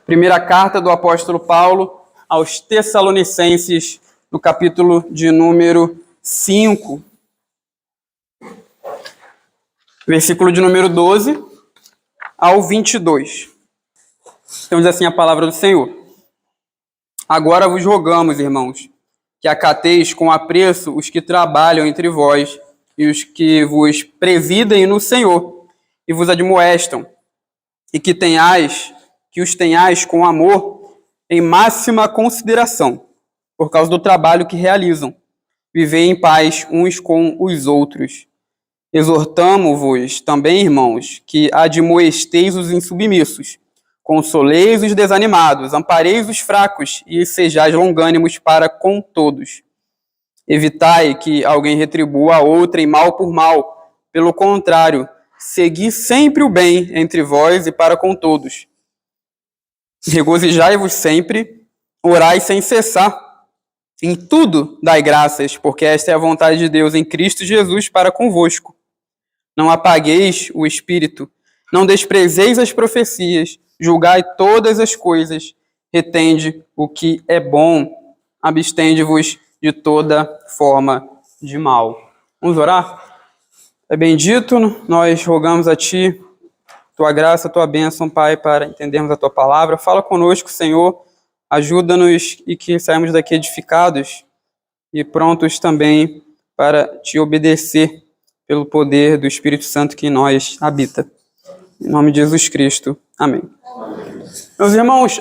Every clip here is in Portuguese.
Primeira carta do apóstolo Paulo aos Tessalonicenses, no capítulo de número 5. Versículo de número 12 ao 22. Então diz assim a palavra do Senhor. Agora vos rogamos, irmãos, que acateis com apreço os que trabalham entre vós e os que vos presidem no Senhor e vos admoestam, e que os tenhais com amor em máxima consideração, por causa do trabalho que realizam. Vivei em paz uns com os outros. Exortamo-vos também, irmãos, que admoesteis os insubmissos, consoleis os desanimados, ampareis os fracos e sejais longânimos para com todos. Evitai que alguém retribua a outrem mal por mal. Pelo contrário, segui sempre o bem entre vós e para com todos. Regozijai-vos sempre, orai sem cessar. Em tudo dai graças, porque esta é a vontade de Deus em Cristo Jesus para convosco. Não apagueis o espírito, não desprezeis as profecias, julgai todas as coisas, retende o que é bom, abstende-vos de toda forma de mal. Vamos orar? É bendito, nós rogamos a Ti, Tua graça, Tua bênção, Pai, para entendermos a Tua palavra. Fala conosco, Senhor, ajuda-nos e que saímos daqui edificados e prontos também para Te obedecer pelo poder do Espírito Santo que em nós habita. Em nome de Jesus Cristo. Amém. Meus irmãos,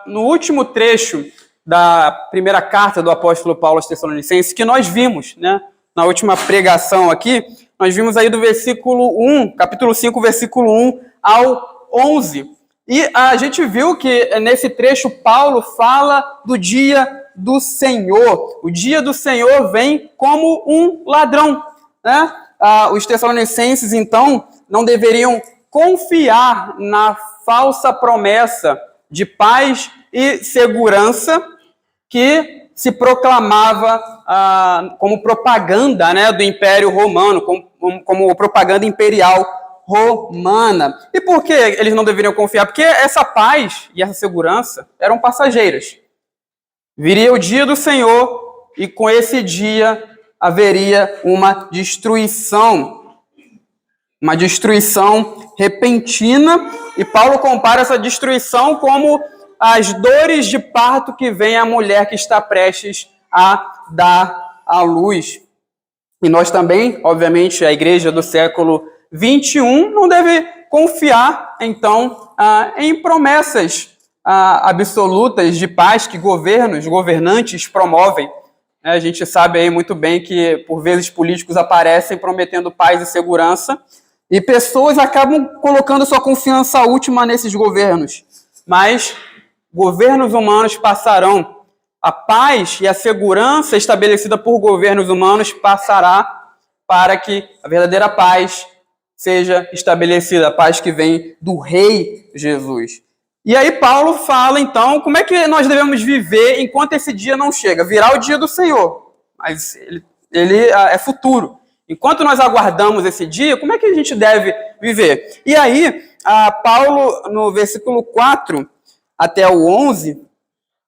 no último trecho da primeira carta do apóstolo Paulo aos Tessalonicenses, que nós vimos, né, na última pregação aqui, nós vimos aí do versículo 1, capítulo 5, versículo 1 ao 11. E a gente viu que nesse trecho Paulo fala do dia do Senhor. O dia do Senhor vem como um ladrão, né? Os tessalonicenses, então, não deveriam confiar na falsa promessa de paz e segurança que se proclamava como propaganda, né, do Império Romano, como propaganda imperial romana. E por que eles não deveriam confiar? Porque essa paz e essa segurança eram passageiras. Viria o dia do Senhor e com esse dia haveria uma destruição repentina, e Paulo compara essa destruição como as dores de parto que vem a mulher que está prestes a dar à luz. E nós também, obviamente, a igreja do século 21 não deve confiar, então, em promessas absolutas de paz que governantes promovem. A gente sabe aí muito bem que, por vezes, políticos aparecem prometendo paz e segurança e pessoas acabam colocando sua confiança última nesses governos. Mas governos humanos passarão. A paz e a segurança estabelecida por governos humanos passará para que a verdadeira paz seja estabelecida, a paz que vem do Rei Jesus. E aí Paulo fala, então, como é que nós devemos viver enquanto esse dia não chega? Virá o dia do Senhor, mas ele é futuro. Enquanto nós aguardamos esse dia, como é que a gente deve viver? E aí, Paulo, no versículo 4 até o 11,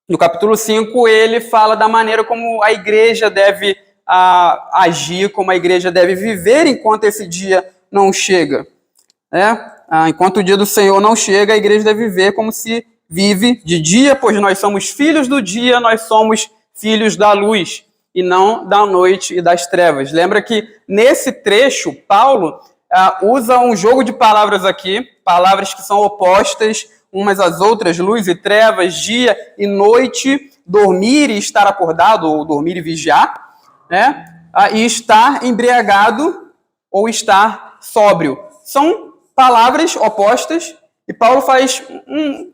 no capítulo 5, ele fala da maneira como a igreja deve agir, como a igreja deve viver enquanto esse dia não chega. Enquanto o dia do Senhor não chega, a igreja deve viver como se vive de dia, pois nós somos filhos do dia, nós somos filhos da luz, e não da noite e das trevas. Lembra que nesse trecho, Paulo usa um jogo de palavras aqui, palavras que são opostas umas às outras, luz e trevas, dia e noite, dormir e estar acordado, ou dormir e vigiar, né? E estar embriagado ou estar sóbrio. São palavras opostas, e Paulo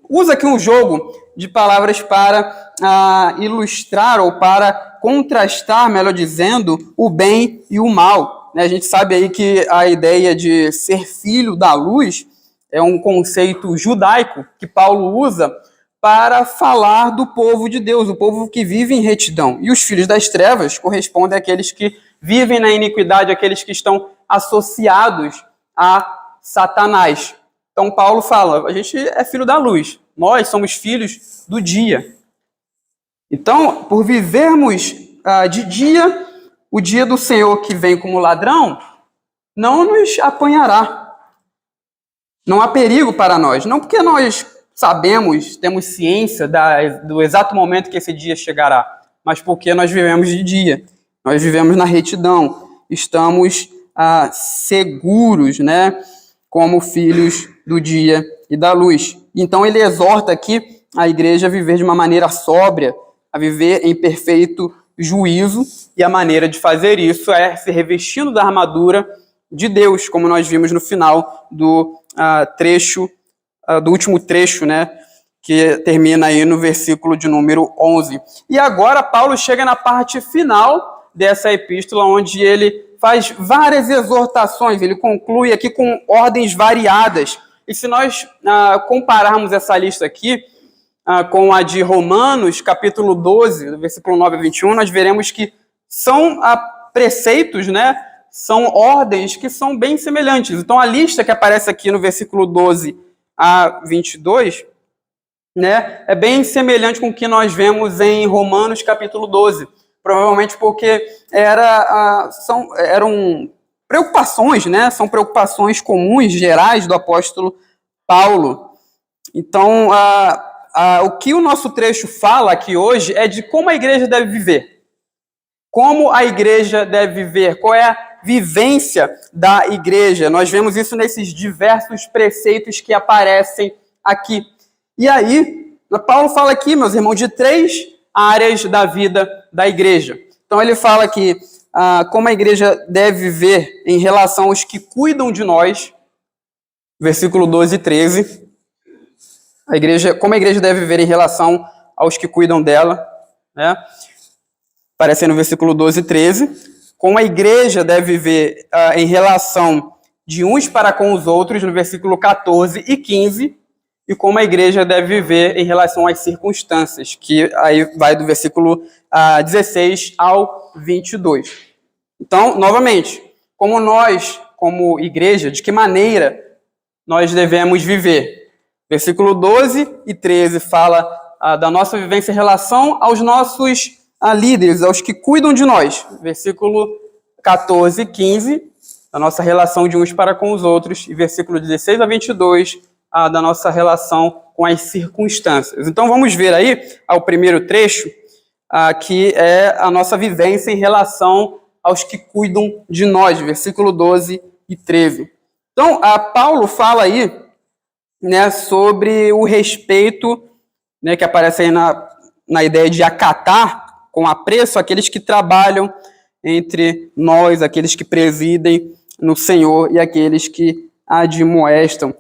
usa aqui um jogo de palavras para ilustrar ou para contrastar, melhor dizendo, o bem e o mal. A gente sabe aí que a ideia de ser filho da luz é um conceito judaico que Paulo usa para falar do povo de Deus, o povo que vive em retidão. E os filhos das trevas correspondem àqueles que vivem na iniquidade, àqueles que estão associados a Satanás. Então Paulo fala, a gente é filho da luz, Nós somos filhos do dia. Então, por vivermos de dia, o dia do Senhor que vem como ladrão não nos apanhará. Não há perigo para nós. Não porque nós sabemos, temos ciência do exato momento que esse dia chegará, mas porque nós vivemos de dia. Nós vivemos na retidão. Estamos seguros, né, como filhos do dia e da luz. Então ele exorta aqui a igreja a viver de uma maneira sóbria, a viver em perfeito juízo, e a maneira de fazer isso é se revestindo da armadura de Deus, como nós vimos no final do do último trecho, né, que termina aí no versículo de número 11. E agora Paulo chega na parte final dessa epístola, onde ele faz várias exortações, ele conclui aqui com ordens variadas. E se nós compararmos essa lista aqui com a de Romanos, capítulo 12, do versículo 9 a 21, nós veremos que são preceitos, né? São ordens que são bem semelhantes. Então, a lista que aparece aqui no versículo 12 a 22, né, é bem semelhante com o que nós vemos em Romanos, capítulo 12. Provavelmente porque eram preocupações, né? São preocupações comuns, gerais, do apóstolo Paulo. Então, o que o nosso trecho fala aqui hoje é de como a igreja deve viver. Como a igreja deve viver, qual é a vivência da igreja. Nós vemos isso nesses diversos preceitos que aparecem aqui. E aí, Paulo fala aqui, meus irmãos, de 3 áreas da vida da igreja. Então ele fala que como a igreja deve viver em relação aos que cuidam de nós, versículo 12 e 13. Como a igreja deve viver em relação aos que cuidam dela, né? Aparece no versículo 12 e 13. Como a igreja deve viver em relação de uns para com os outros, no versículo 14 e 15. E como a igreja deve viver em relação às circunstâncias, que aí vai do versículo 16 ao 22. Então, novamente, como igreja, de que maneira nós devemos viver? Versículo 12 e 13 fala da nossa vivência em relação aos nossos líderes, aos que cuidam de nós. Versículo 14 e 15, da nossa relação de uns para com os outros. E versículo 16 a 22, da nossa relação com as circunstâncias. Então vamos ver aí ao primeiro trecho, que é a nossa vivência em relação aos que cuidam de nós, versículo 12 e 13. Então, Paulo fala aí, né, sobre o respeito, né, que aparece aí na ideia de acatar com apreço aqueles que trabalham entre nós, aqueles que presidem no Senhor e aqueles que admoestam.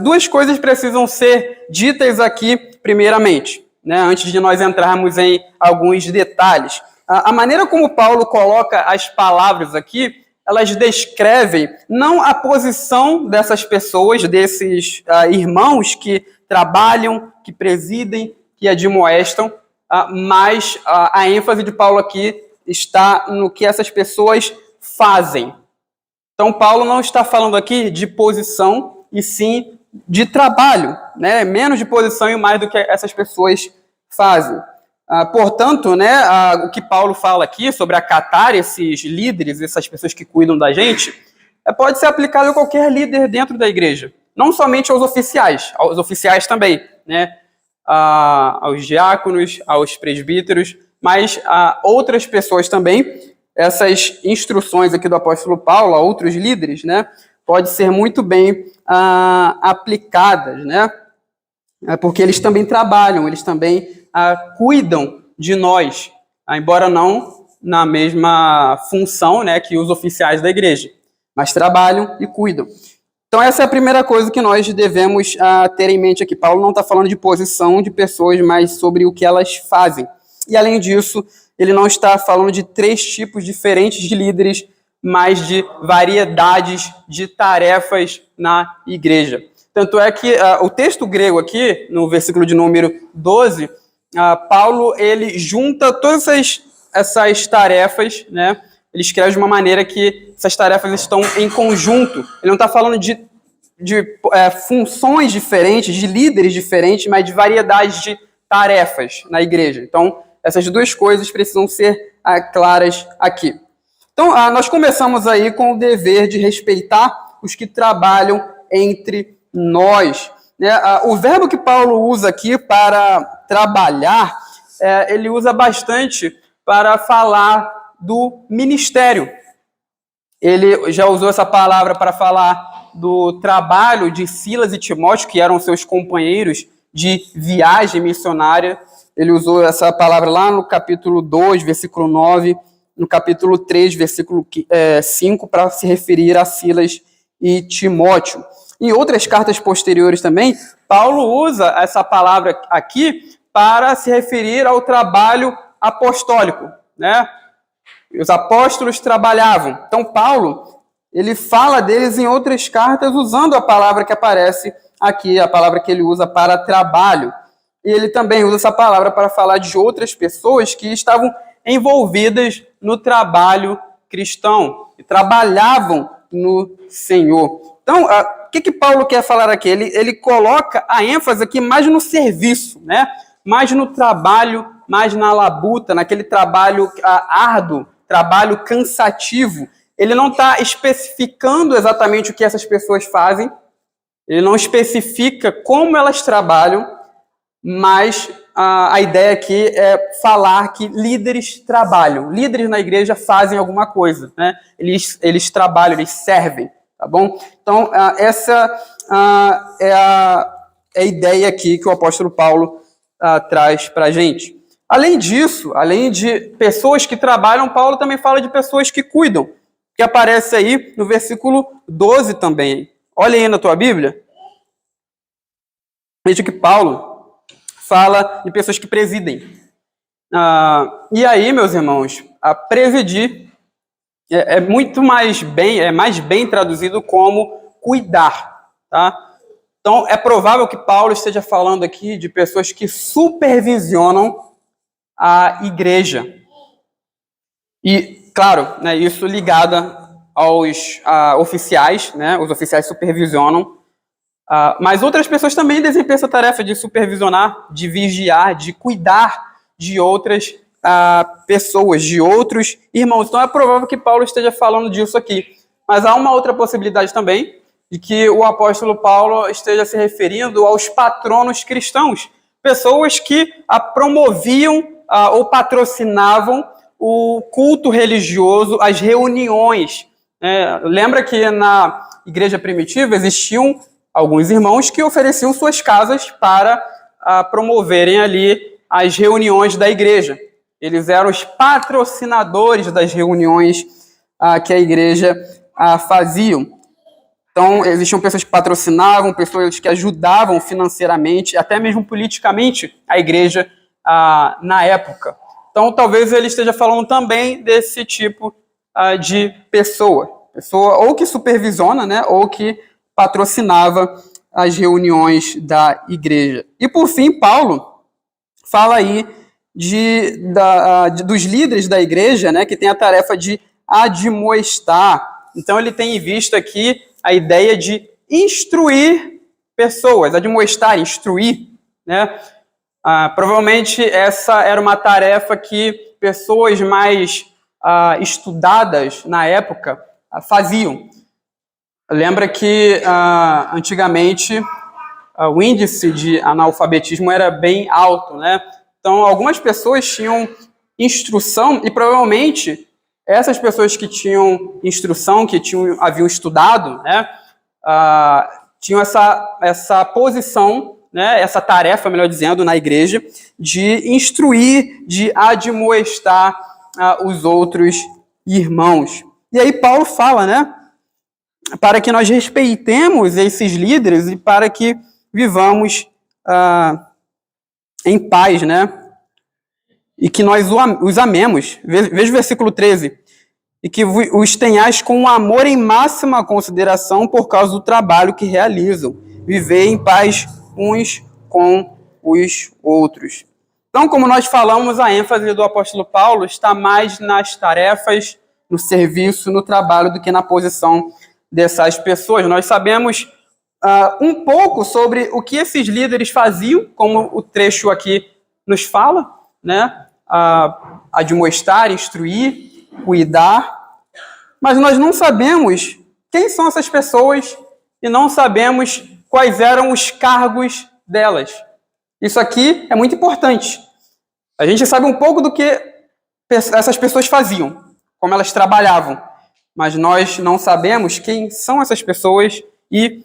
2 coisas precisam ser ditas aqui, primeiramente, né, antes de nós entrarmos em alguns detalhes. A maneira como Paulo coloca as palavras aqui, elas descrevem não a posição dessas pessoas, desses irmãos que trabalham, que presidem, que admoestam, mas a ênfase de Paulo aqui está no que essas pessoas fazem. Então, Paulo não está falando aqui de posição, e sim de trabalho, né? Menos de posição e mais do que essas pessoas fazem. Portanto, né, o que Paulo fala aqui sobre acatar esses líderes, essas pessoas que cuidam da gente, pode ser aplicado a qualquer líder dentro da igreja. Não somente aos oficiais também, né? Aos diáconos, aos presbíteros, mas a outras pessoas também. Essas instruções aqui do apóstolo Paulo a outros líderes, né, pode ser muito bem aplicadas, né, porque eles também trabalham, eles também cuidam de nós, embora não na mesma função, né, que os oficiais da igreja, mas trabalham e cuidam. Então essa é a primeira coisa que nós devemos ter em mente aqui. Paulo não está falando de posição de pessoas, mas sobre o que elas fazem. E além disso, ele não está falando de 3 tipos diferentes de líderes, mas de variedades de tarefas na igreja. Tanto é que o texto grego aqui, no versículo de número 12, Paulo ele junta todas essas tarefas, né? Ele escreve de uma maneira que essas tarefas estão em conjunto. Ele não está falando de funções diferentes, de líderes diferentes, mas de variedade de tarefas na igreja. Então, essas duas coisas precisam ser claras aqui. Então, nós começamos aí com o dever de respeitar os que trabalham entre nós. O verbo que Paulo usa aqui para trabalhar, ele usa bastante para falar do ministério. Ele já usou essa palavra para falar do trabalho de Silas e Timóteo, que eram seus companheiros de viagem missionária. Ele usou essa palavra lá no capítulo 2, versículo 9, no capítulo 3, versículo 5, para se referir a Silas e Timóteo. Em outras cartas posteriores também, Paulo usa essa palavra aqui para se referir ao trabalho apostólico, né? Os apóstolos trabalhavam. Então, Paulo, ele fala deles em outras cartas usando a palavra que aparece aqui, a palavra que ele usa para trabalho. E ele também usa essa palavra para falar de outras pessoas que estavam envolvidas no trabalho cristão e trabalhavam no Senhor. Então, o que Paulo quer falar aqui? Ele coloca a ênfase aqui mais no serviço, né? Mais no trabalho, mais na labuta, naquele trabalho árduo, trabalho cansativo. Ele não está especificando exatamente o que essas pessoas fazem, ele não especifica como elas trabalham, mas a ideia aqui é falar que líderes trabalham, líderes na igreja fazem alguma coisa, né? Eles trabalham, eles servem, tá bom? Então, essa é a ideia aqui que o apóstolo Paulo traz para a gente. Além disso, além de pessoas que trabalham, Paulo também fala de pessoas que cuidam, que aparece aí no versículo 12 também. Olha aí na tua Bíblia. Veja que Paulo fala de pessoas que presidem. E aí, meus irmãos, presidir é muito mais bem traduzido como cuidar, tá? Então, é provável que Paulo esteja falando aqui de pessoas que supervisionam a igreja. E, claro, né, isso ligado aos oficiais, né? Os oficiais supervisionam. Mas outras pessoas também desempenham essa tarefa de supervisionar, de vigiar, de cuidar de outras pessoas, de outros irmãos. Então é provável que Paulo esteja falando disso aqui. Mas há uma outra possibilidade também, de que o apóstolo Paulo esteja se referindo aos patronos cristãos, pessoas que promoviam ou patrocinavam o culto religioso, as reuniões. Lembra que na igreja primitiva existiam alguns irmãos que ofereciam suas casas para promoverem ali as reuniões da igreja. Eles eram os patrocinadores das reuniões que a igreja faziam. Então, existiam pessoas que patrocinavam, pessoas que ajudavam financeiramente, até mesmo politicamente, a igreja na época. Então, talvez ele esteja falando também desse tipo de pessoa ou que supervisiona, né, ou que patrocinava as reuniões da igreja. E, por fim, Paulo fala aí dos líderes da igreja, né, que tem a tarefa de admoestar. Então, ele tem em vista aqui a ideia de instruir pessoas, admoestar, instruir, né? Provavelmente essa era uma tarefa que pessoas mais estudadas na época faziam. Lembra que antigamente o índice de analfabetismo era bem alto, né? Então, algumas pessoas tinham instrução e provavelmente essas pessoas que tinham instrução, que haviam estudado, né, tinham essa posição, né, essa tarefa, melhor dizendo, na igreja, de instruir, de admoestar os outros irmãos. E aí Paulo fala, né, para que nós respeitemos esses líderes e para que vivamos em paz, né? E que nós os amemos. Veja o versículo 13. E que os tenhais com amor em máxima consideração por causa do trabalho que realizam. Viver em paz uns com os outros. Então, como nós falamos, a ênfase do apóstolo Paulo está mais nas tarefas, no serviço, no trabalho, do que na posição dessas pessoas. Nós sabemos um pouco sobre o que esses líderes faziam, como o trecho aqui nos fala, né? Admoestar, instruir, cuidar, mas nós não sabemos quem são essas pessoas e não sabemos quais eram os cargos delas. Isso aqui é muito importante. A gente sabe um pouco do que essas pessoas faziam, como elas trabalhavam, mas nós não sabemos quem são essas pessoas e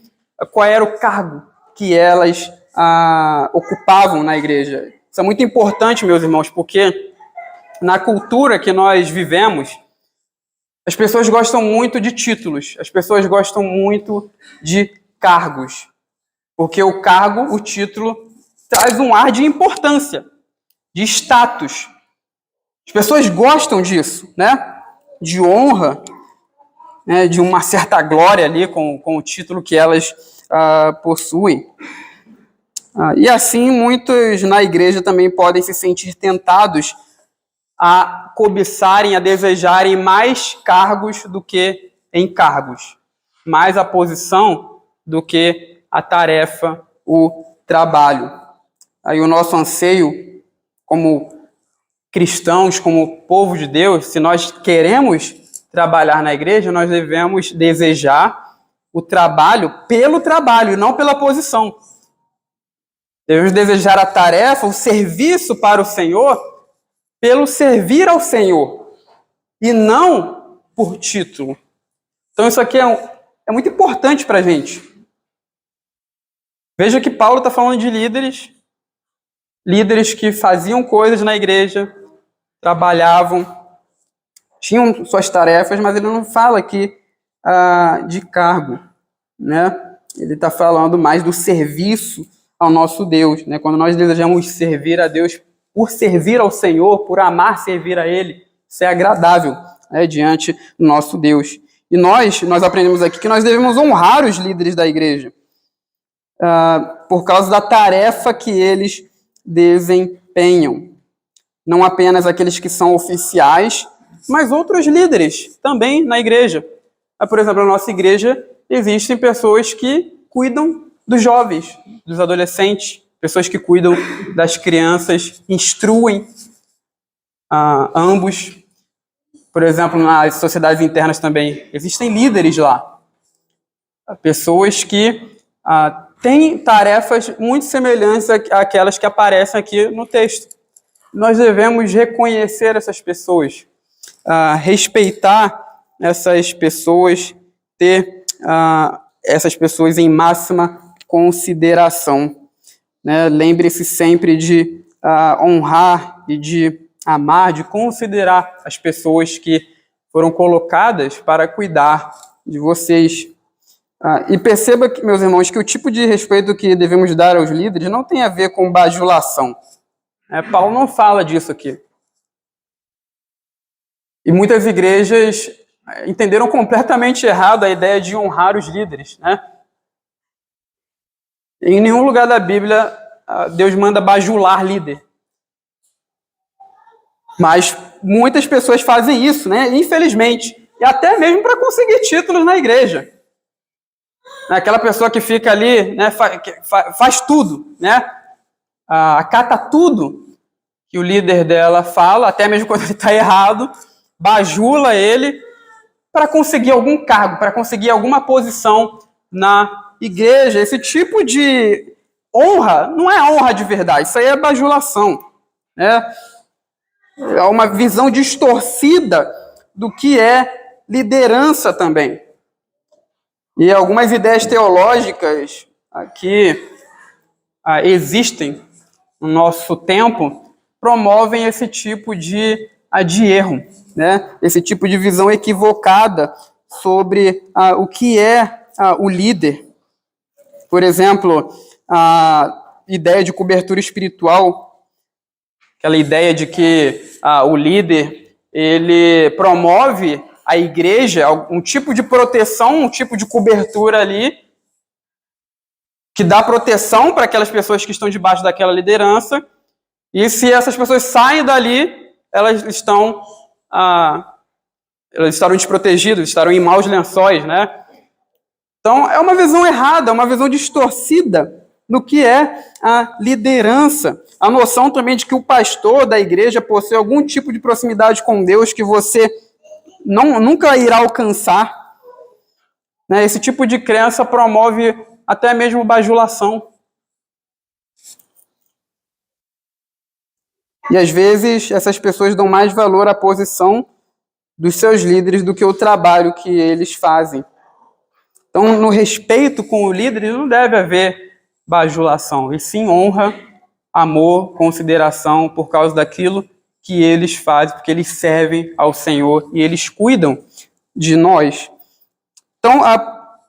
qual era o cargo que elas ocupavam na igreja. Isso é muito importante, meus irmãos, porque na cultura que nós vivemos, as pessoas gostam muito de títulos, as pessoas gostam muito de cargos, porque o cargo, o título, traz um ar de importância, de status. As pessoas gostam disso, né? De honra, né? De uma certa glória ali com o título que elas possuem. E assim, muitos na igreja também podem se sentir tentados a cobiçarem, a desejarem mais cargos do que encargos, mais a posição do que a tarefa, o trabalho. Aí o nosso anseio como cristãos, como povo de Deus, se nós queremos trabalhar na igreja, nós devemos desejar o trabalho pelo trabalho e não pela posição. Devemos desejar a tarefa, o serviço para o Senhor, pelo servir ao Senhor, e não por título. Então isso aqui é muito importante para a gente. Veja que Paulo está falando de líderes que faziam coisas na igreja, trabalhavam, tinham suas tarefas, mas ele não fala aqui de cargo, né? Ele está falando mais do serviço ao nosso Deus, né? Quando nós desejamos servir a Deus por servir ao Senhor, por amar servir a Ele, isso é agradável, né, diante do nosso Deus. E nós aprendemos aqui que nós devemos honrar os líderes da igreja, por causa da tarefa que eles desempenham. Não apenas aqueles que são oficiais, mas outros líderes também na igreja. Por exemplo, na nossa igreja existem pessoas que cuidam dos jovens, dos adolescentes, pessoas que cuidam das crianças, instruem ambos. Por exemplo, nas sociedades internas também existem líderes lá. Pessoas que têm tarefas muito semelhantes àquelas que aparecem aqui no texto. Nós devemos reconhecer essas pessoas, respeitar essas pessoas, ter essas pessoas em máxima consideração. Né? Lembre-se sempre de honrar e de amar, de considerar as pessoas que foram colocadas para cuidar de vocês. E perceba, meus irmãos, que o tipo de respeito que devemos dar aos líderes não tem a ver com bajulação. Paulo não fala disso aqui. E muitas igrejas entenderam completamente errado a ideia de honrar os líderes, né? Em nenhum lugar da Bíblia Deus manda bajular líder. Mas muitas pessoas fazem isso, né? Infelizmente. E até mesmo para conseguir títulos na igreja. Aquela pessoa que fica ali, né, faz tudo, né? Acata tudo que o líder dela fala, até mesmo quando ele está errado, bajula ele para conseguir algum cargo, para conseguir alguma posição na igreja. Esse tipo de honra não é honra de verdade, isso aí é bajulação, né? É uma visão distorcida do que é liderança também. E algumas ideias teológicas que existem no nosso tempo promovem esse tipo de erro, né? Esse tipo de visão equivocada sobre o que é o líder. Por exemplo, a ideia de cobertura espiritual, aquela ideia de que o líder ele promove a igreja, um tipo de proteção, um tipo de cobertura ali, que dá proteção para aquelas pessoas que estão debaixo daquela liderança, e se essas pessoas saem dali, elas estarão desprotegidas, estarão em maus lençóis, né? Então, é uma visão errada, uma visão distorcida no que é a liderança. A noção também de que o pastor da igreja possui algum tipo de proximidade com Deus que você nunca irá alcançar. Né? Esse tipo de crença promove até mesmo bajulação. E às vezes essas pessoas dão mais valor à posição dos seus líderes do que o trabalho que eles fazem. Então, no respeito com o líder, não deve haver bajulação, e sim honra, amor, consideração por causa daquilo que eles fazem, porque eles servem ao Senhor e eles cuidam de nós. Então,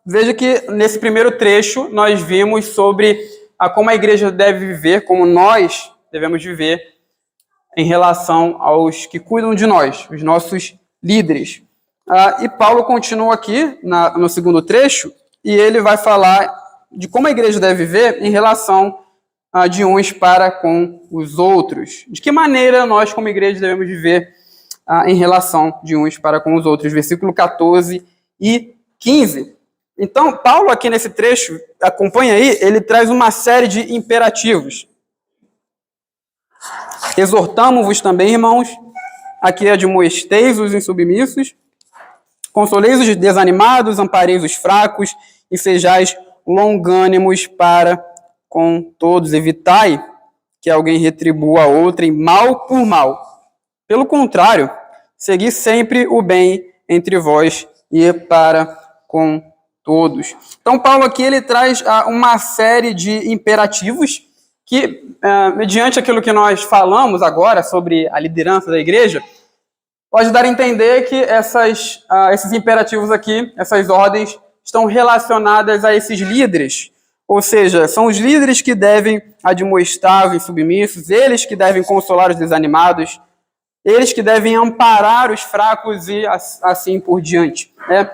veja que nesse primeiro trecho nós vimos sobre como a igreja deve viver, como nós devemos viver em relação aos que cuidam de nós, os nossos líderes. E Paulo continua aqui no segundo trecho, e ele vai falar de como a igreja deve viver em relação de uns para com os outros. De que maneira nós, como igreja, devemos viver em relação de uns para com os outros. Versículo 14 e 15. Então, Paulo aqui nesse trecho, acompanha aí, ele traz uma série de imperativos. Exortamo-vos também, irmãos, aqui admoesteis os insubmissos, consoleis os desanimados, ampareis os fracos, e sejais longânimos para com todos. Evitai que alguém retribua a outrem mal por mal. Pelo contrário, segui sempre o bem entre vós e para com todos. Então, Paulo aqui ele traz uma série de imperativos que, mediante aquilo que nós falamos agora sobre a liderança da igreja, pode dar a entender que esses imperativos aqui, essas ordens, estão relacionadas a esses líderes. Ou seja, são os líderes que devem admoestar os insubmissos, eles que devem consolar os desanimados, eles que devem amparar os fracos e assim por diante. Né?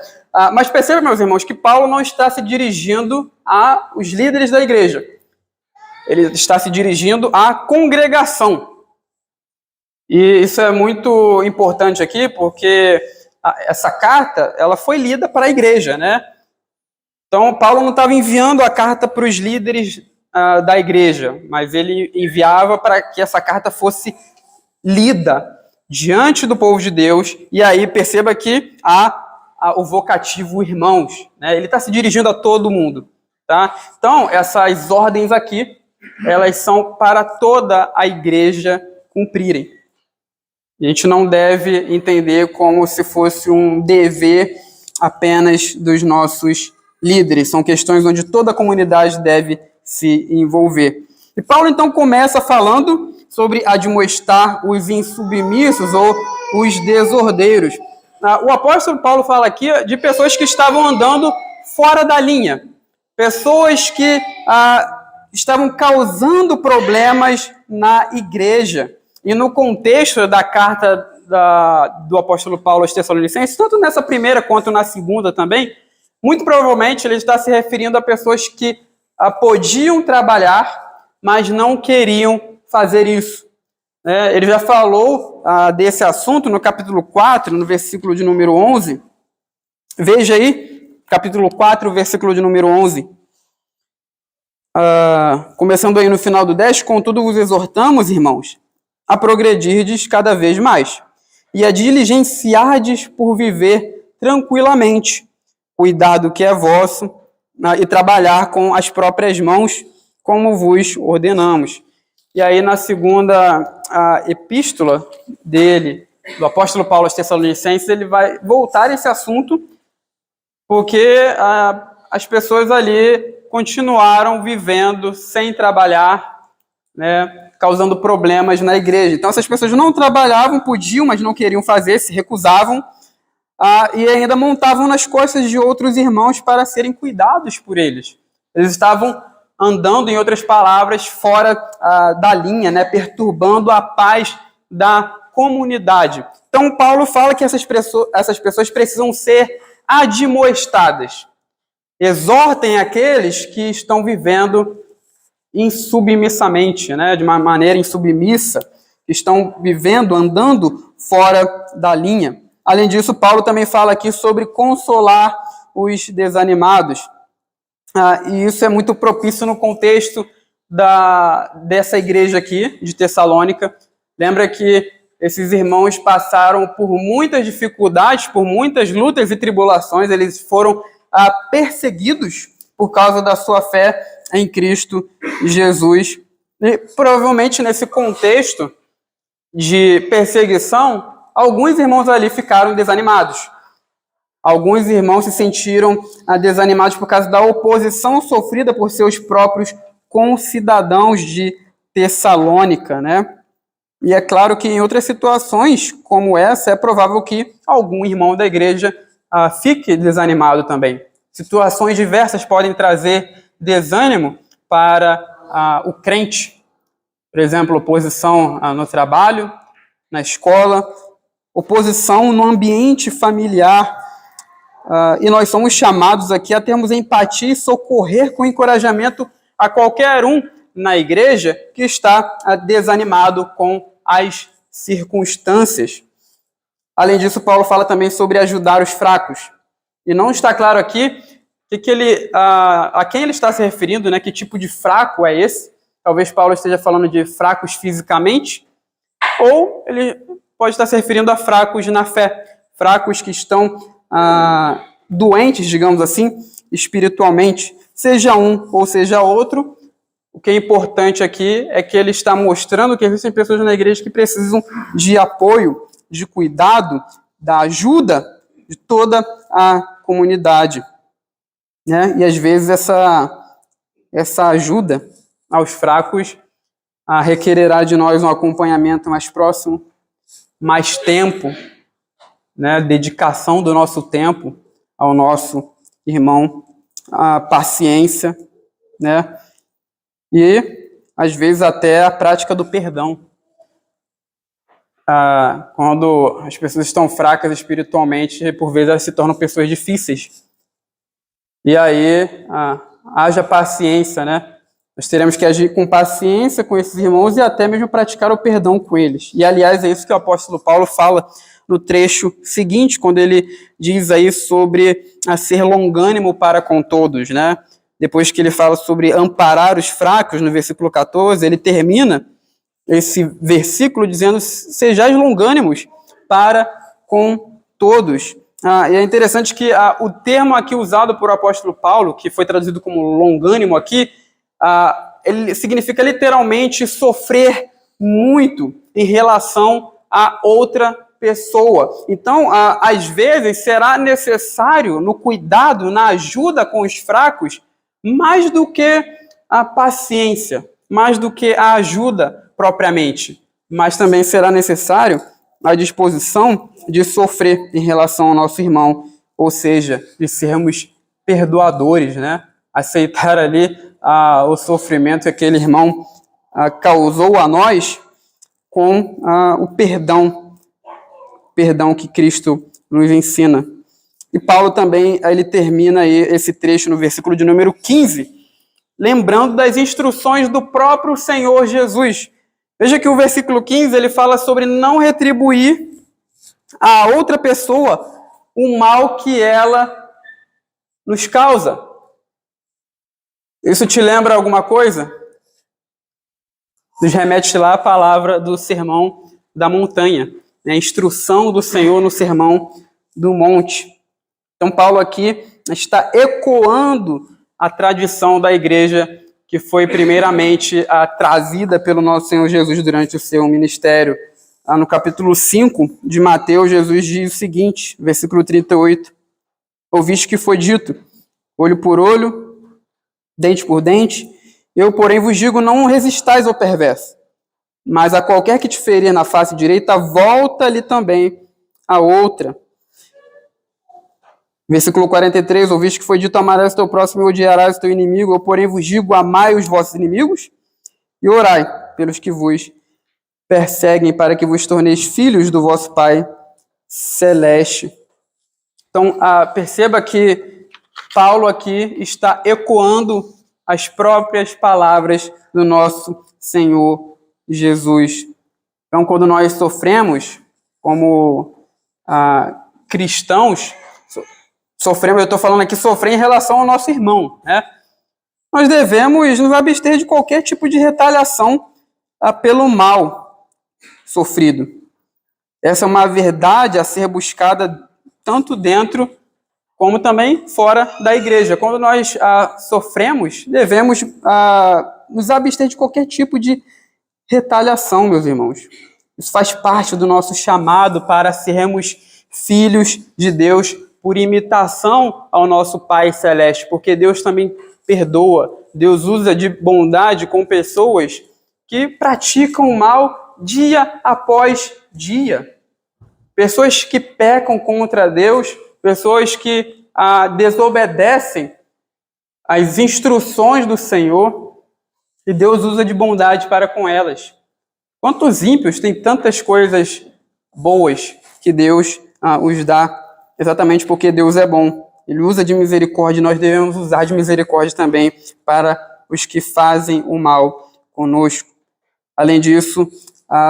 Mas perceba, meus irmãos, que Paulo não está se dirigindo aos líderes da igreja. Ele está se dirigindo à congregação. E isso é muito importante aqui, porque essa carta ela foi lida para a igreja, né? Então, Paulo não estava enviando a carta para os líderes da igreja, mas ele enviava para que essa carta fosse lida diante do povo de Deus. E aí, perceba que há o vocativo irmãos, né? Ele está se dirigindo a todo mundo, tá? Então, essas ordens aqui, elas são para toda a igreja cumprirem. A gente não deve entender como se fosse um dever apenas dos nossos líderes. São questões onde toda a comunidade deve se envolver. E Paulo, então, começa falando sobre admoestar os insubmissos ou os desordeiros. O apóstolo Paulo fala aqui de pessoas que estavam andando fora da linha. Pessoas que estavam causando problemas na igreja. E no contexto da carta do apóstolo Paulo aos Tessalonicenses, tanto nessa primeira quanto na segunda também, muito provavelmente ele está se referindo a pessoas que podiam trabalhar, mas não queriam fazer isso. Ele já falou desse assunto no capítulo 4, no versículo de número 11. Veja aí, capítulo 4, versículo de número 11. Começando aí no final do 10, contudo vos exortamos, irmãos, a progredirdes cada vez mais, e a diligenciardes por viver tranquilamente, cuidar do que é vosso, e trabalhar com as próprias mãos, como vos ordenamos. E aí na segunda epístola dele, do apóstolo Paulo aos Tessalonicenses, ele vai voltar a esse assunto, porque as pessoas ali continuaram vivendo sem trabalhar, né, causando problemas na igreja. Então, essas pessoas não trabalhavam, podiam, mas não queriam fazer, se recusavam, e ainda montavam nas costas de outros irmãos para serem cuidados por eles. Eles estavam andando, em outras palavras, fora da linha, né, perturbando a paz da comunidade. Então, Paulo fala que essas pessoas precisam ser admoestadas. Exortem aqueles que estão vivendo insubmissamente, né, de uma maneira insubmissa, que estão vivendo, andando fora da linha. Além disso, Paulo também fala aqui sobre consolar os desanimados. E isso é muito propício no contexto dessa igreja aqui, de Tessalônica. Lembra que esses irmãos passaram por muitas dificuldades, por muitas lutas e tribulações, eles foram perseguidos por causa da sua fé em Cristo Jesus. E provavelmente nesse contexto de perseguição, alguns irmãos ali ficaram desanimados. Alguns irmãos se sentiram desanimados por causa da oposição sofrida por seus próprios concidadãos de Tessalônica, né? E é claro que em outras situações como essa, é provável que algum irmão da igreja fique desanimado também. Situações diversas podem trazer desânimo para o crente. Por exemplo, oposição no trabalho, na escola, oposição no ambiente familiar. E nós somos chamados aqui a termos empatia e socorrer com encorajamento a qualquer um na igreja que está desanimado com as circunstâncias. Além disso, Paulo fala também sobre ajudar os fracos. E não está claro aqui a quem ele está se referindo, né? Que tipo de fraco é esse? Talvez Paulo esteja falando de fracos fisicamente, ou ele pode estar se referindo a fracos na fé, fracos que estão doentes, digamos assim, espiritualmente, seja um ou seja outro. O que é importante aqui é que ele está mostrando que existem pessoas na igreja que precisam de apoio, de cuidado, da ajuda de toda a comunidade, né? E às vezes essa ajuda aos fracos requererá de nós um acompanhamento mais próximo, mais tempo, né? Dedicação do nosso tempo ao nosso irmão, a paciência, né? E, às vezes, até a prática do perdão. Quando as pessoas estão fracas espiritualmente, por vezes elas se tornam pessoas difíceis. E aí, haja paciência, né? Nós teremos que agir com paciência com esses irmãos e até mesmo praticar o perdão com eles. E, aliás, é isso que o apóstolo Paulo fala no trecho seguinte, quando ele diz aí sobre ser longânimo para com todos, né? Depois que ele fala sobre amparar os fracos, no versículo 14, ele termina esse versículo dizendo: sejais longânimos para com todos. E é interessante que o termo aqui usado por apóstolo Paulo, que foi traduzido como longânimo aqui, ele significa literalmente sofrer muito em relação a outra pessoa. Então, às vezes, será necessário no cuidado, na ajuda com os fracos, mais do que a paciência, mais do que a ajuda propriamente, mas também será necessário a disposição de sofrer em relação ao nosso irmão, ou seja, de sermos perdoadores, né? Aceitar ali o sofrimento que aquele irmão causou a nós com o perdão que Cristo nos ensina. E Paulo também, ele termina aí esse trecho no versículo de número 15, lembrando das instruções do próprio Senhor Jesus. Veja que o versículo 15, ele fala sobre não retribuir a outra pessoa o mal que ela nos causa. Isso te lembra alguma coisa? Nos remete lá a palavra do Sermão da Montanha, né? A instrução do Senhor no Sermão do Monte. Então, Paulo aqui está ecoando a tradição da igreja que foi primeiramente trazida pelo nosso Senhor Jesus durante o seu ministério. No capítulo 5 de Mateus, Jesus diz o seguinte, versículo 38, ouviste que foi dito, olho por olho, dente por dente, eu, porém, vos digo, não resistais ao perverso, mas a qualquer que te ferir na face direita, volta-lhe também a outra. Versículo 43, ouviste que foi dito, amarás o teu próximo e odiarás o teu inimigo, eu, porém, vos digo, amai os vossos inimigos e orai pelos que vos perseguem, para que vos torneis filhos do vosso Pai Celeste. Então, perceba que Paulo aqui está ecoando as próprias palavras do nosso Senhor Jesus. Então, quando nós sofremos como cristãos, sofremos, eu estou falando aqui sofrer em relação ao nosso irmão, né? Nós devemos nos abster de qualquer tipo de retaliação pelo mal sofrido. Essa é uma verdade a ser buscada tanto dentro como também fora da igreja. Quando nós sofremos, devemos nos abster de qualquer tipo de retaliação, meus irmãos. Isso faz parte do nosso chamado para sermos filhos de Deus por imitação ao nosso Pai Celeste, porque Deus também perdoa. Deus usa de bondade com pessoas que praticam o mal dia após dia. Pessoas que pecam contra Deus, pessoas que desobedecem às instruções do Senhor, e Deus usa de bondade para com elas. Quantos ímpios têm tantas coisas boas que Deus os dá, exatamente porque Deus é bom. Ele usa de misericórdia, nós devemos usar de misericórdia também para os que fazem o mal conosco. Além disso,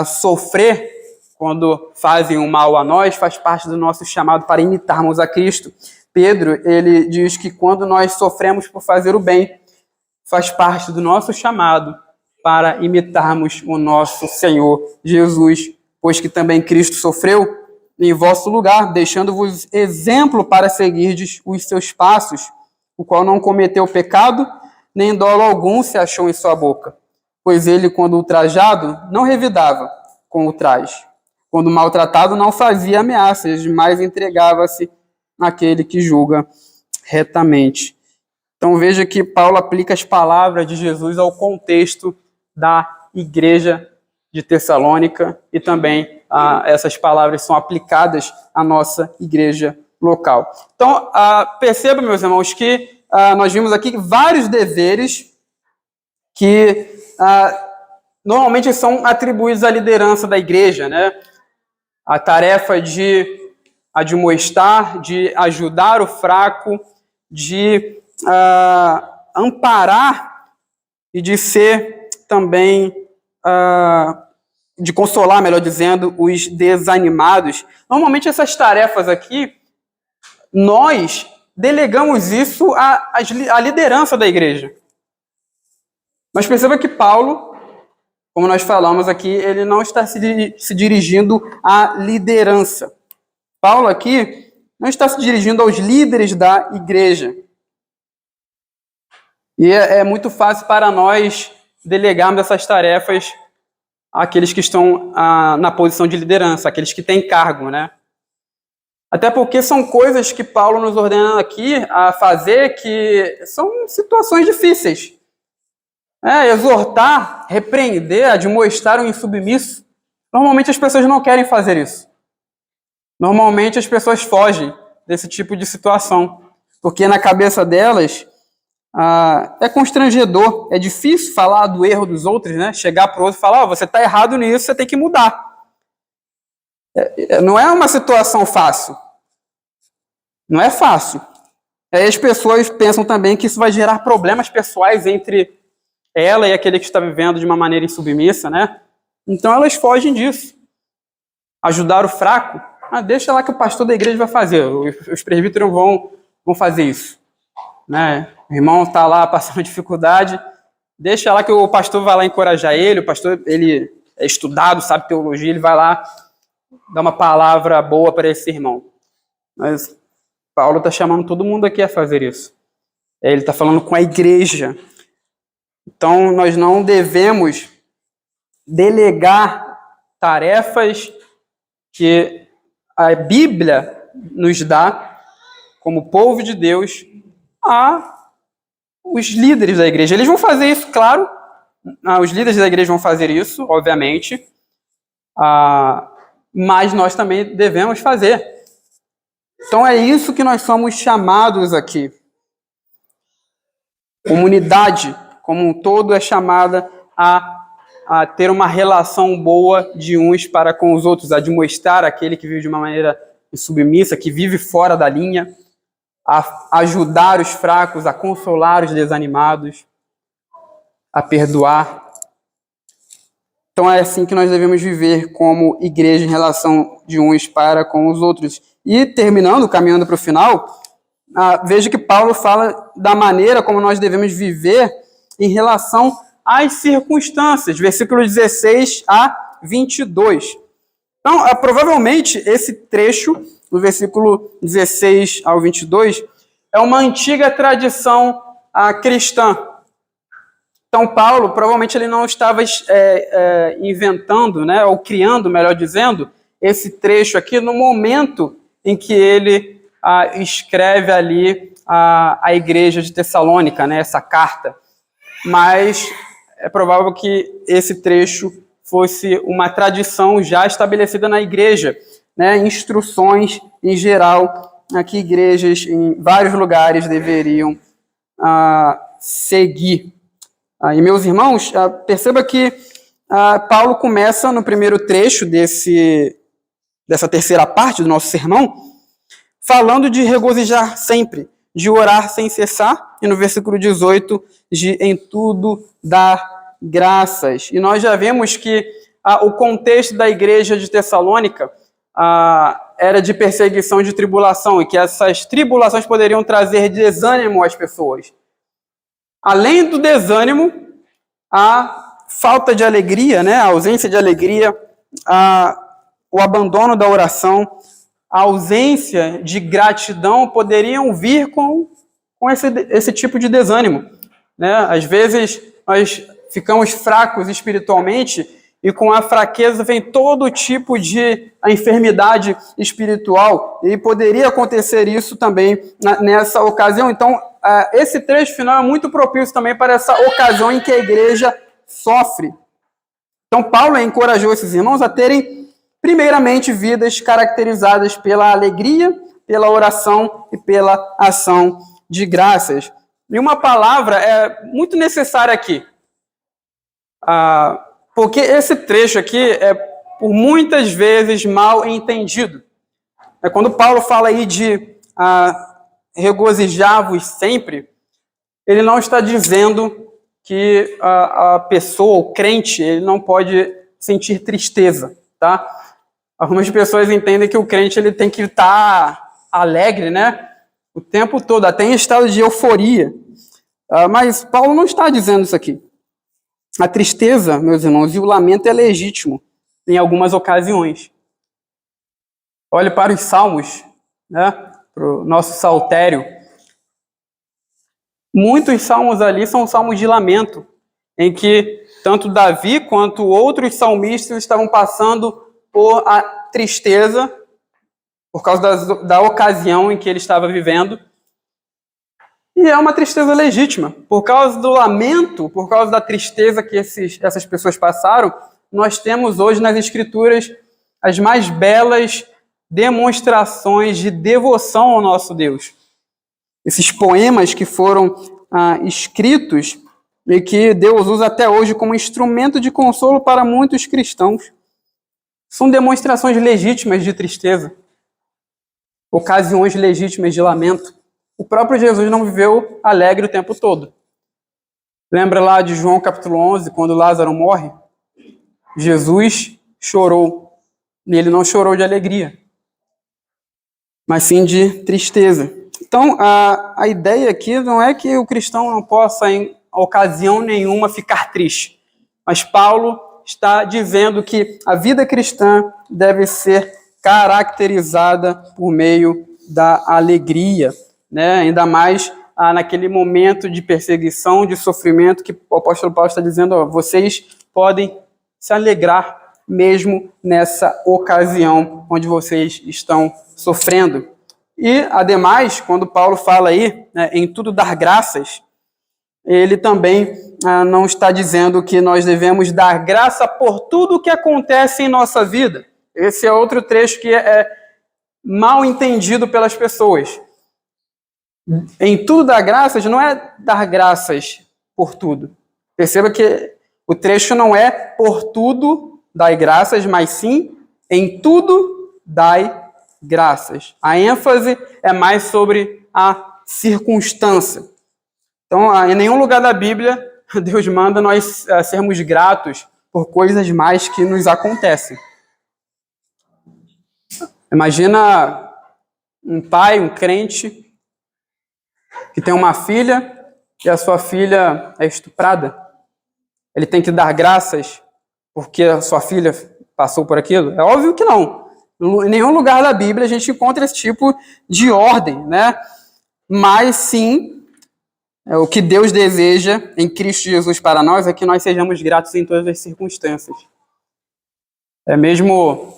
sofrer quando fazem o mal a nós faz parte do nosso chamado para imitarmos a Cristo. Pedro, ele diz que quando nós sofremos por fazer o bem, faz parte do nosso chamado para imitarmos o nosso Senhor Jesus, pois que também Cristo sofreu em vosso lugar, deixando-vos exemplo para seguirdes os seus passos, o qual não cometeu pecado, nem dolo algum se achou em sua boca. Pois ele, quando ultrajado, não revidava com ultraje. Quando maltratado, não fazia ameaças, mas entregava-se àquele que julga retamente. Então veja que Paulo aplica as palavras de Jesus ao contexto da igreja de Tessalônica e também essas palavras são aplicadas à nossa igreja local. Então, perceba, meus irmãos, que nós vimos aqui vários deveres que normalmente são atribuídos à liderança da igreja, né? A tarefa de admoestar, de ajudar o fraco, de amparar e de ser também de consolar, melhor dizendo, os desanimados. Normalmente essas tarefas aqui, nós delegamos isso à liderança da igreja. Mas perceba que Paulo, como nós falamos aqui, ele não está se dirigindo à liderança. Paulo aqui não está se dirigindo aos líderes da igreja. E é muito fácil para nós delegarmos essas tarefas àqueles que estão na posição de liderança, aqueles que têm cargo, né? Até porque são coisas que Paulo nos ordena aqui a fazer que são situações difíceis. Exortar, repreender, admoestar o insubmisso. Normalmente as pessoas não querem fazer isso. Normalmente as pessoas fogem desse tipo de situação, porque na cabeça delas é constrangedor, é difícil falar do erro dos outros, né? Chegar para o outro e falar, você está errado nisso, você tem que mudar. Não é uma situação fácil. Não é fácil. Aí as pessoas pensam também que isso vai gerar problemas pessoais entre ela e aquele que está vivendo de uma maneira insubmissa, né? Então elas fogem disso. Ajudar o fraco, deixa lá que o pastor da igreja vai fazer, os presbíteros vão fazer isso. Né? O irmão está lá passando dificuldade, deixa lá que o pastor vai lá encorajar ele, o pastor ele é estudado, sabe teologia, ele vai lá dar uma palavra boa para esse irmão. Mas Paulo está chamando todo mundo aqui a fazer isso. Ele está falando com a igreja. Então nós não devemos delegar tarefas que a Bíblia nos dá como povo de Deus os líderes da igreja. Eles vão fazer isso, claro. Os líderes da igreja vão fazer isso, obviamente. Mas nós também devemos fazer. Então é isso que nós somos chamados aqui. Comunidade, como um todo, é chamada a ter uma relação boa de uns para com os outros, a admoestar aquele que vive de uma maneira insubmissa, que vive fora da linha, a ajudar os fracos, a consolar os desanimados, a perdoar. Então é assim que nós devemos viver como igreja em relação de uns para com os outros. E terminando, caminhando para o final, veja que Paulo fala da maneira como nós devemos viver em relação às circunstâncias, versículo 16 a 22. Então, provavelmente, esse trecho, do versículo 16 ao 22, é uma antiga tradição cristã. Então, Paulo, provavelmente, ele não estava inventando, né, ou criando, melhor dizendo, esse trecho aqui no momento em que ele escreve ali a igreja de Tessalônica, né, essa carta. Mas é provável que esse trecho fosse uma tradição já estabelecida na igreja, né, instruções em geral que igrejas em vários lugares deveriam seguir. E meus irmãos, perceba que Paulo começa no primeiro trecho dessa terceira parte do nosso sermão, falando de regozijar sempre, de orar sem cessar, e no versículo 18, de em tudo dar graças. E nós já vemos que o contexto da igreja de Tessalônica era de perseguição, de tribulação, e que essas tribulações poderiam trazer desânimo às pessoas. Além do desânimo, a falta de alegria, né, a ausência de alegria, o abandono da oração, a ausência de gratidão poderiam vir com esse tipo de desânimo, né? Às vezes nós ficamos fracos espiritualmente e com a fraqueza vem todo tipo de enfermidade espiritual e poderia acontecer isso também nessa ocasião. Então, esse trecho final é muito propício também para essa ocasião em que a igreja sofre. Então, Paulo encorajou esses irmãos a terem primeiramente, vidas caracterizadas pela alegria, pela oração e pela ação de graças. E uma palavra é muito necessária aqui, porque esse trecho aqui é, por muitas vezes, mal entendido. Quando Paulo fala aí de regozijar-vos sempre, ele não está dizendo que a pessoa, o crente, ele não pode sentir tristeza, tá? Algumas pessoas entendem que o crente ele tem que estar alegre, né? O tempo todo, até em estado de euforia. Mas Paulo não está dizendo isso aqui. A tristeza, meus irmãos, e o lamento é legítimo em algumas ocasiões. Olhe para os salmos, né? Para o nosso saltério. Muitos salmos ali são salmos de lamento, em que tanto Davi quanto outros salmistas estavam passando por a tristeza, por causa da ocasião em que ele estava vivendo. E é uma tristeza legítima. Por causa do lamento, por causa da tristeza que essas pessoas passaram, nós temos hoje nas Escrituras as mais belas demonstrações de devoção ao nosso Deus. Esses poemas que foram escritos e que Deus usa até hoje como instrumento de consolo para muitos cristãos. São demonstrações legítimas de tristeza, ocasiões legítimas de lamento. O próprio Jesus não viveu alegre o tempo todo. Lembra lá de João capítulo 11, quando Lázaro morre? Jesus chorou, e ele não chorou de alegria, mas sim de tristeza. Então, a ideia aqui não é que o cristão não possa, em ocasião nenhuma, ficar triste, mas Paulo está dizendo que a vida cristã deve ser caracterizada por meio da alegria, né? Ainda mais naquele momento de perseguição, de sofrimento, que o apóstolo Paulo está dizendo, vocês podem se alegrar mesmo nessa ocasião onde vocês estão sofrendo. E, ademais, quando Paulo fala aí, né, em tudo dar graças, ele também não está dizendo que nós devemos dar graça por tudo o que acontece em nossa vida. Esse é outro trecho que é mal entendido pelas pessoas. Em tudo dar graças não é dar graças por tudo. Perceba que o trecho não é por tudo dai graças, mas sim em tudo dai graças. A ênfase é mais sobre a circunstância. Então, em nenhum lugar da Bíblia, Deus manda nós sermos gratos por coisas mais que nos acontecem. Imagina um pai, um crente, que tem uma filha e a sua filha é estuprada, ele tem que dar graças porque a sua filha passou por aquilo? É óbvio que não. Em nenhum lugar da Bíblia a gente encontra esse tipo de ordem, né? Mas sim, o que Deus deseja em Cristo Jesus para nós é que nós sejamos gratos em todas as circunstâncias. É mesmo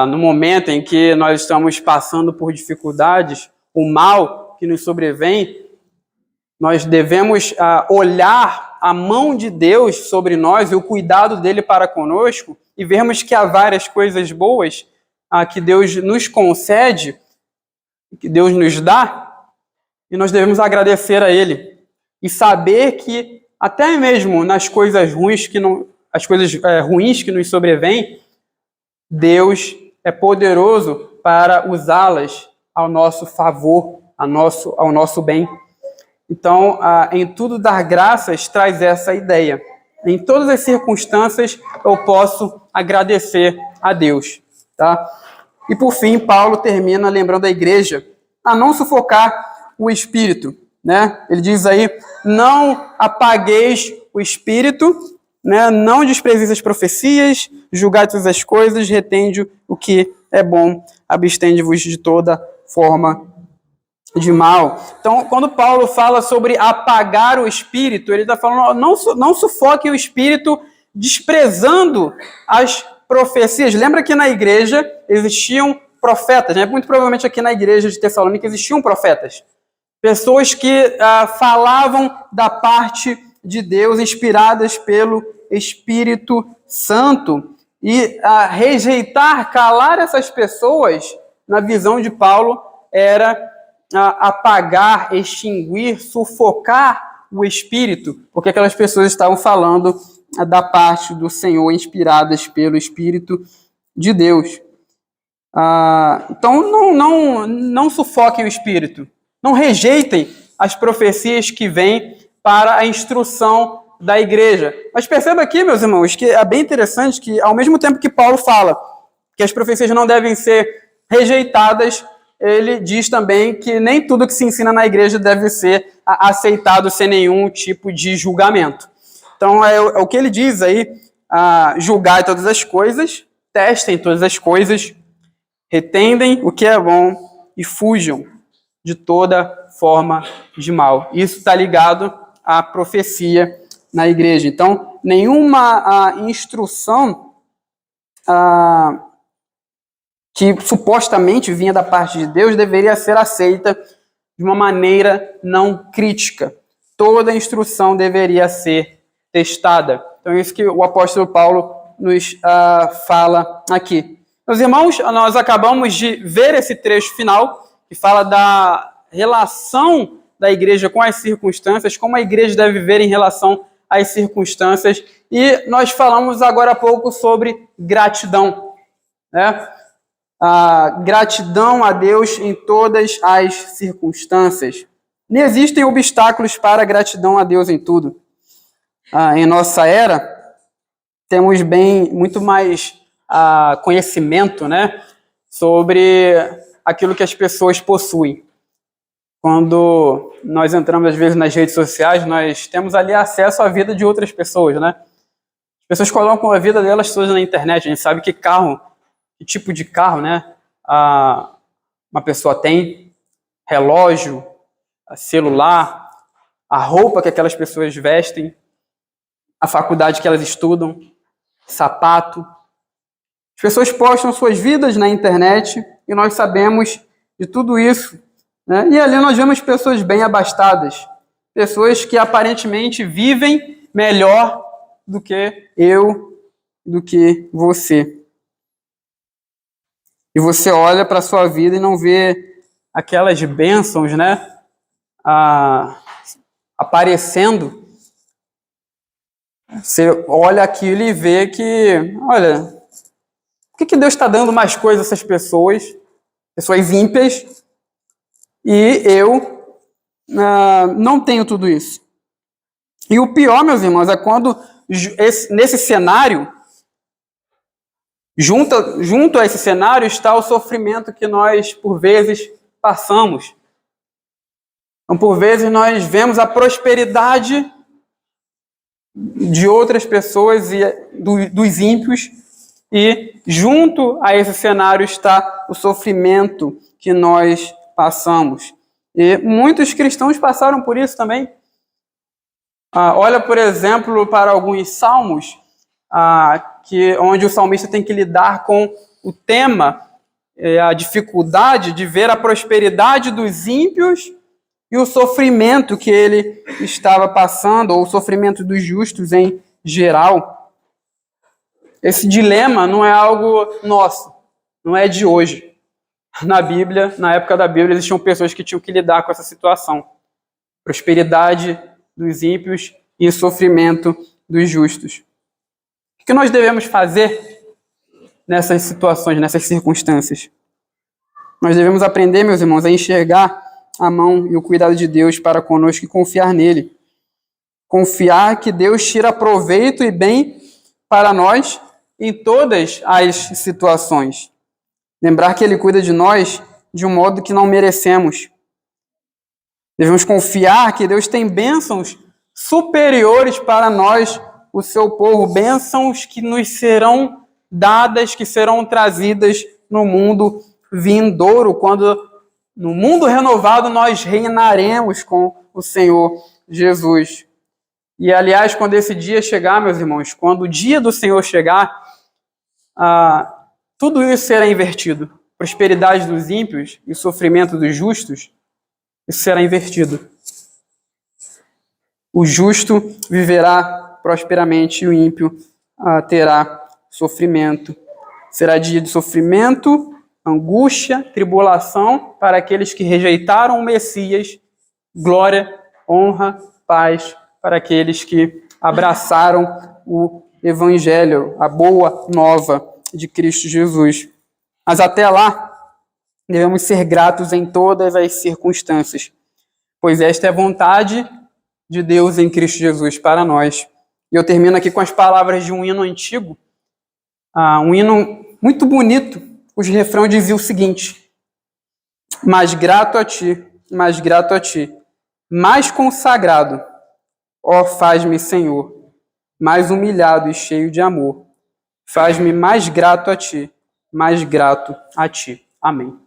no momento em que nós estamos passando por dificuldades, o mal que nos sobrevém, nós devemos olhar a mão de Deus sobre nós e o cuidado dele para conosco e vermos que há várias coisas boas que Deus nos concede, que Deus nos dá, e nós devemos agradecer a ele e saber que até mesmo nas coisas ruins as coisas ruins que nos sobrevêm, Deus é poderoso para usá-las ao nosso favor, ao nosso bem. Então, em tudo dar graças traz essa ideia. Em todas as circunstâncias eu posso agradecer a Deus, tá? E por fim, Paulo termina lembrando a igreja a não sufocar o espírito, né? Ele diz aí: não apagueis o espírito, né? Não desprezeis as profecias, julgai todas as coisas, retende o que é bom, abstende-vos de toda forma de mal. Então, quando Paulo fala sobre apagar o espírito, ele está falando, não sufoque o espírito desprezando as profecias. Lembra que na igreja existiam profetas, né? Muito provavelmente aqui na igreja de Tessalônica existiam profetas. Pessoas que falavam da parte de Deus, inspiradas pelo Espírito Santo. E rejeitar, calar essas pessoas, na visão de Paulo, era apagar, extinguir, sufocar o Espírito, porque aquelas pessoas estavam falando da parte do Senhor, inspiradas pelo Espírito de Deus. Então, não sufoquem o Espírito. Não rejeitem as profecias que vêm para a instrução da igreja. Mas perceba aqui, meus irmãos, que é bem interessante que, ao mesmo tempo que Paulo fala que as profecias não devem ser rejeitadas, ele diz também que nem tudo que se ensina na igreja deve ser aceitado sem nenhum tipo de julgamento. Então, é o que ele diz aí: julgai todas as coisas, testem todas as coisas, retendem o que é bom e fujam de toda forma de mal. Isso está ligado à profecia na igreja. Então, nenhuma instrução que supostamente vinha da parte de Deus deveria ser aceita de uma maneira não crítica. Toda instrução deveria ser testada. Então, é isso que o apóstolo Paulo nos fala aqui. Meus irmãos, nós acabamos de ver esse trecho final, que fala da relação da igreja com as circunstâncias, como a igreja deve viver em relação às circunstâncias, e nós falamos agora há pouco sobre gratidão, né? Gratidão a Deus em todas as circunstâncias. Não existem obstáculos para a gratidão a Deus em tudo. Em nossa era, temos muito mais conhecimento, né, sobre aquilo que as pessoas possuem. Quando nós entramos, às vezes, nas redes sociais, nós temos ali acesso à vida de outras pessoas, né? As pessoas colocam a vida delas todas na internet. A gente sabe que tipo de carro, né, uma pessoa tem, relógio, celular, a roupa que aquelas pessoas vestem, a faculdade que elas estudam, sapato. As pessoas postam suas vidas na internet e nós sabemos de tudo isso, né? E ali nós vemos pessoas bem abastadas, pessoas que aparentemente vivem melhor do que eu, do que você. E você olha para a sua vida e não vê aquelas bênçãos, né, aparecendo. Você olha aquilo e vê que, olha, por que Deus está dando mais coisas a essas pessoas ímpias, e eu não tenho tudo isso? E o pior, meus irmãos, é quando nesse cenário, junto a esse cenário está o sofrimento que nós, por vezes, passamos. Então, por vezes, nós vemos a prosperidade de outras pessoas e dos ímpios, e junto a esse cenário está o sofrimento que nós passamos. E muitos cristãos passaram por isso também. Olha, por exemplo, para alguns salmos, onde o salmista tem que lidar com o tema, a dificuldade de ver a prosperidade dos ímpios e o sofrimento que ele estava passando, ou o sofrimento dos justos em geral. Esse dilema não é algo nosso, não é de hoje. Na Bíblia, na época da Bíblia, existiam pessoas que tinham que lidar com essa situação. Prosperidade dos ímpios e sofrimento dos justos. O que nós devemos fazer nessas situações, nessas circunstâncias? Nós devemos aprender, meus irmãos, a enxergar a mão e o cuidado de Deus para conosco e confiar nele. Confiar que Deus tira proveito e bem para nós em todas as situações. Lembrar que ele cuida de nós de um modo que não merecemos. Devemos confiar que Deus tem bênçãos superiores para nós, o seu povo, bênçãos que nos serão dadas, que serão trazidas no mundo vindouro, quando no mundo renovado nós reinaremos com o Senhor Jesus. E, aliás, quando esse dia chegar, meus irmãos, quando o dia do Senhor chegar, tudo isso será invertido. Prosperidade dos ímpios e sofrimento dos justos, isso será invertido. O justo viverá prosperamente e o ímpio terá sofrimento. Será dia de sofrimento, angústia, tribulação para aqueles que rejeitaram o Messias, glória, honra, paz para aqueles que abraçaram o Evangelho, a boa nova de Cristo Jesus. Mas até lá, devemos ser gratos em todas as circunstâncias, pois esta é a vontade de Deus em Cristo Jesus para nós. E eu termino aqui com as palavras de um hino antigo, um hino muito bonito, cujo refrão dizia o seguinte: mais grato a ti, mais consagrado, ó faz-me, Senhor, mais humilhado e cheio de amor, faz-me mais grato a ti, mais grato a ti. Amém.